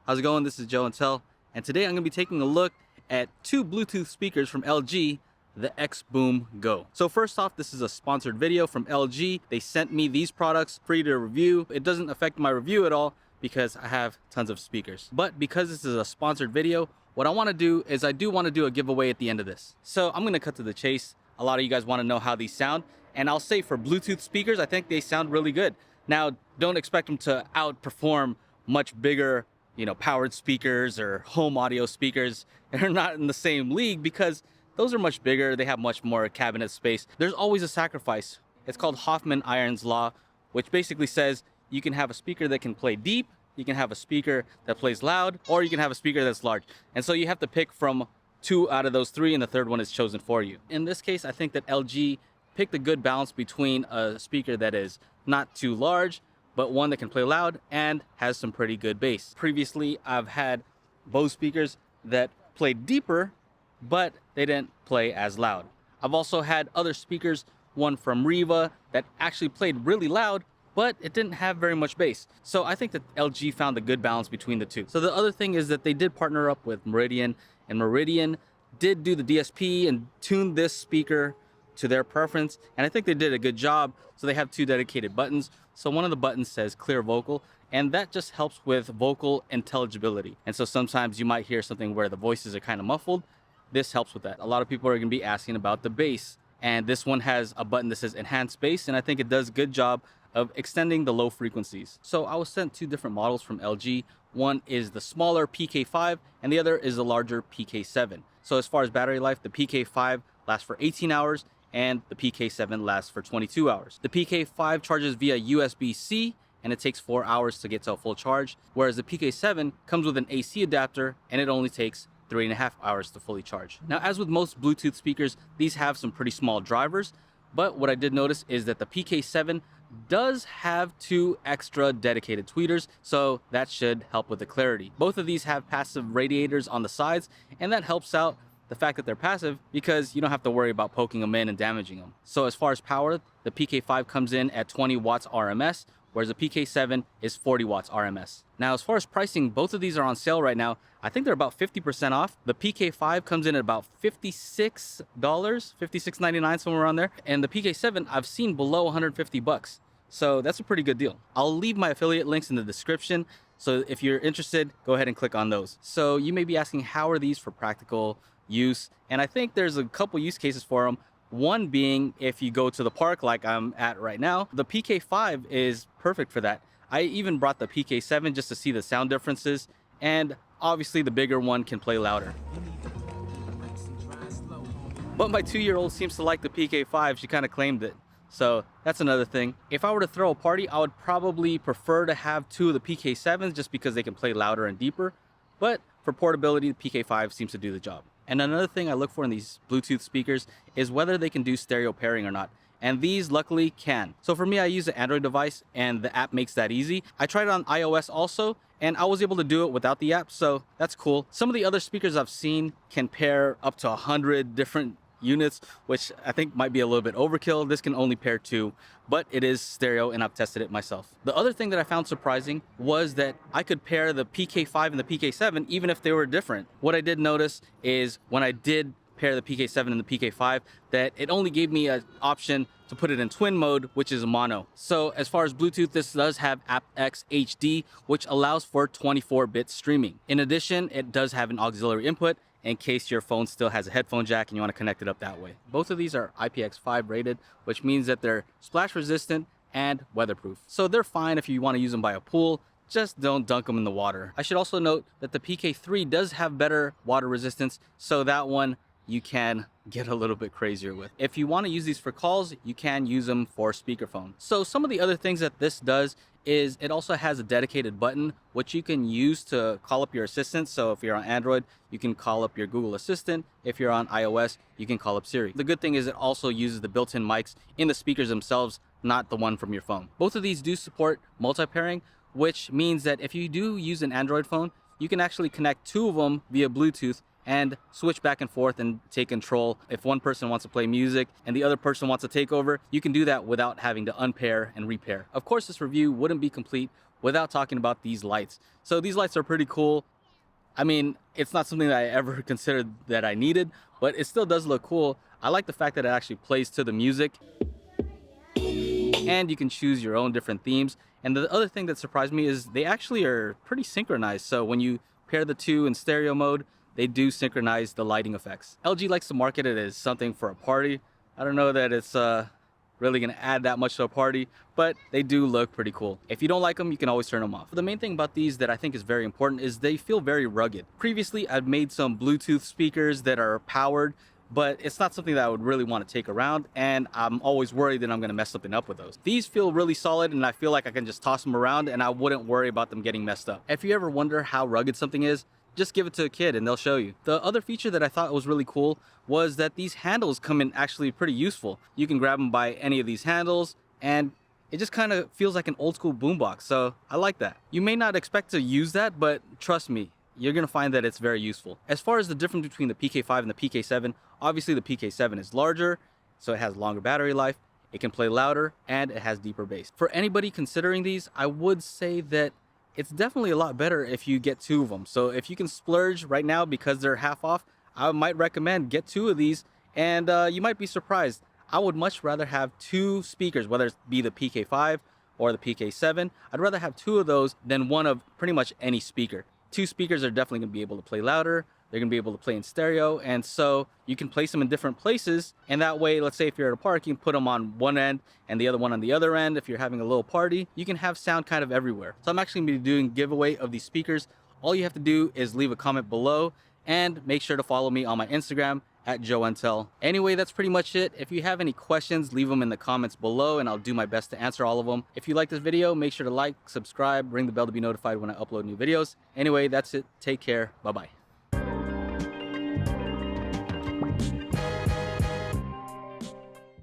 How's it going? This is Joe and Tell, and today I'm going to be taking a look at two Bluetooth speakers from LG, the XBOOM Go. So first off, this is a sponsored video from LG. They sent me these products free to review. It doesn't affect my review at all because I have tons of speakers. But because this is a sponsored video, what I want to do is I do want to do a giveaway at the end of this. So I'm going to cut to the chase. A lot of you guys want to know how these sound, and I'll say for Bluetooth speakers, I think they sound really good. Now, don't expect them to outperform much bigger, powered speakers or home audio speakers. They're not in the same league because those are much bigger. They have much more cabinet space. There's always a sacrifice. It's called Hoffman-Iron's Law, which basically says you can have a speaker that can play deep, you can have a speaker that plays loud, or you can have a speaker that's large. And so you have to pick from two out of those three, and the third one is chosen for you. In this case, I think that LG picked a good balance between a speaker that is not too large, but one that can play loud and has some pretty good bass. Previously, I've had Bose speakers that played deeper, but they didn't play as loud. I've also had other speakers, one from Riva, that actually played really loud, but it didn't have very much bass. So I think that LG found a good balance between the two. So the other thing is that they did partner up with Meridian, and Meridian did do the DSP and tuned this speaker to their preference, and I think they did a good job. So they have two dedicated buttons. So one of the buttons says clear vocal, and that just helps with vocal intelligibility. And so sometimes you might hear something where the voices are kind of muffled. This helps with that. A lot of people are going to be asking about the bass, and this one has a button that says enhance bass, and I think it does a good job of extending the low frequencies. So I was sent two different models from LG. One is the smaller PK5 and the other is the larger PK7. So as far as battery life, the PK5 lasts for 18 hours and the PK7 lasts for 22 hours. The PK5 charges via USB-C and it takes 4 hours to get to a full charge, whereas the PK7 comes with an AC adapter and it only takes 3.5 hours to fully charge. Now, as with most Bluetooth speakers, these have some pretty small drivers, but what I did notice is that the PK7 does have two extra dedicated tweeters, so that should help with the clarity. Both of these have passive radiators on the sides, and that helps out the fact that they're passive because you don't have to worry about poking them in and damaging them. So as far as power, the PK5 comes in at 20 watts RMS, whereas the PK7 is 40 watts RMS. Now, as far as pricing, both of these are on sale right now. I think they're about 50% off. The PK5 comes in at about $56, $56.99, somewhere around there. And the PK7 I've seen below 150 bucks. So that's a pretty good deal. I'll leave my affiliate links in the description. So if you're interested, go ahead and click on those. So you may be asking, how are these for practical use? And I think there's a couple use cases for them. One being if you go to the park like I'm at right now, the PK5 is perfect for that. I even brought the PK7 just to see the sound differences, and obviously the bigger one can play louder. But my 2-year-old seems to like the PK5. She kind of claimed it. So that's another thing. If I were to throw a party, I would probably prefer to have two of the PK7s just because they can play louder and deeper. But for portability, the PK5 seems to do the job. And another thing I look for in these Bluetooth speakers is whether they can do stereo pairing or not. And these luckily can. So for me, I use an Android device and the app makes that easy. I tried it on iOS also, and I was able to do it without the app, so that's cool. Some of the other speakers I've seen can pair up to 100 different units, which I think might be a little bit overkill. This can only pair 2, but it is stereo and I've tested it myself. The other thing that I found surprising was that I could pair the PK5 and the PK7 even if they were different. What I did notice is when I did pair the PK7 and the PK5, that it only gave me an option to put it in twin mode, which is a mono. So as far as Bluetooth, this does have aptX HD, which allows for 24-bit streaming. In addition, it does have an auxiliary input in case your phone still has a headphone jack and you want to connect it up that way. Both of these are IPX5 rated, which means that they're splash resistant and weatherproof. So they're fine if you want to use them by a pool, just don't dunk them in the water. I should also note that the PK3 does have better water resistance, so that one you can get a little bit crazier with. If you want to use these for calls, you can use them for speakerphone. So some of the other things that this does is it also has a dedicated button which you can use to call up your assistant. So if you're on Android, you can call up your Google Assistant. If you're on iOS, you can call up Siri. The good thing is it also uses the built-in mics in the speakers themselves, not the one from your phone. Both of these do support multi-pairing, which means that if you do use an Android phone, you can actually connect two of them via Bluetooth and switch back and forth and take control. If one person wants to play music and the other person wants to take over, you can do that without having to unpair and repair. Of course, this review wouldn't be complete without talking about these lights. So these lights are pretty cool. I mean, it's not something that I ever considered that I needed, but it still does look cool. I like the fact that it actually plays to the music, and you can choose your own different themes. And the other thing that surprised me is they actually are pretty synchronized. So when you pair the two in stereo mode, they do synchronize the lighting effects. LG likes to market it as something for a party. I don't know that it's really gonna add that much to a party, but they do look pretty cool. If you don't like them, you can always turn them off. The main thing about these that I think is very important is they feel very rugged. Previously, I've made some Bluetooth speakers that are powered, but it's not something that I would really want to take around, and I'm always worried that I'm gonna mess something up with those. These feel really solid, and I feel like I can just toss them around and I wouldn't worry about them getting messed up. If you ever wonder how rugged something is, just give it to a kid and they'll show you. The other feature that I thought was really cool was that these handles come in actually pretty useful. You can grab them by any of these handles, and it just kind of feels like an old school boombox, so I like that. You may not expect to use that, but trust me, you're gonna find that it's very useful. As far as the difference between the PK5 and the PK7, obviously the PK7 is larger, so it has longer battery life, it can play louder, and it has deeper bass. For anybody considering these, I would say that it's definitely a lot better if you get two of them. So if you can splurge right now because they're half off, I might recommend get two of these, and you might be surprised. I would much rather have two speakers, whether it be the PK5 or the PK7. I'd rather have two of those than one of pretty much any speaker. Two speakers are definitely gonna be able to play louder, they're gonna be able to play in stereo, and so you can place them in different places, and that way, let's say if you're at a park, you can put them on one end and the other one on the other end. If you're having a little party, you can have sound kind of everywhere. So I'm actually gonna be doing a giveaway of these speakers. All you have to do is leave a comment below, and make sure to follow me on my Instagram at JoeIntel. Anyway, that's pretty much it. If you have any questions, leave them in the comments below and I'll do my best to answer all of them. If you like this video, make sure to like, subscribe, ring the bell to be notified when I upload new videos. Anyway, that's it. Take care. Bye-bye.